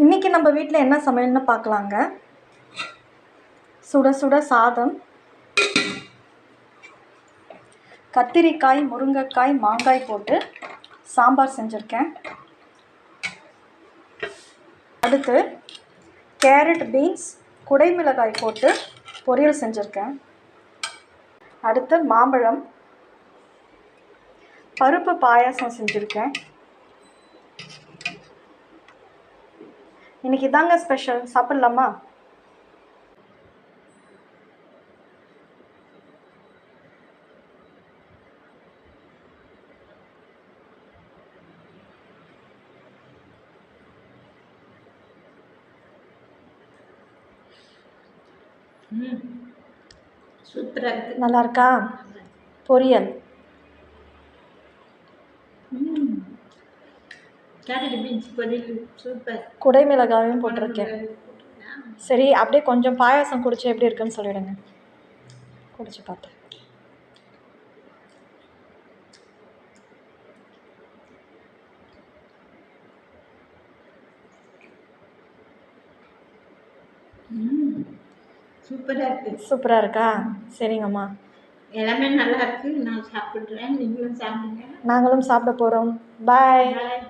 இன்றைக்கி நம்ம வீட்டில் என்ன சமையல்னு பார்க்கலாங்க. சுட சுட சாதம், கத்திரிக்காய், முருங்கைக்காய், மாங்காய் போட்டு சாம்பார் செஞ்சுருக்கேன். அடுத்து கேரட், பீன்ஸ், குடைமிளகாய் போட்டு பொரியல் செஞ்சுருக்கேன். அடுத்து மாம்பழம், பருப்பு பாயாசம் செஞ்சுருக்கேன். இன்றைக்கி தாங்க ஸ்பெஷல். சாப்பிட்லாமா? சூப்பராக இருக்குது. நல்லா இருக்கா? பொரியல் கேரட் பீன்ஸ் பொரியல் சூப்பர். குடைமிளகாயும் போட்டிருக்கேன். சரி, அப்படியே கொஞ்சம் பாயாசம் குடிச்சு எப்படி இருக்குன்னு சொல்லிடுங்க. குடிச்சு பார்த்தேன். சூப்பராக இருக்குது. சூப்பராக இருக்கா? சரிங்கம்மா, எல்லாமே நல்லா இருக்குது. நான் சாப்பிட்றேன், நீங்களும் சாப்பிடுங்க. நாங்களும் சாப்பிட போகிறோம். பாய். பாய்.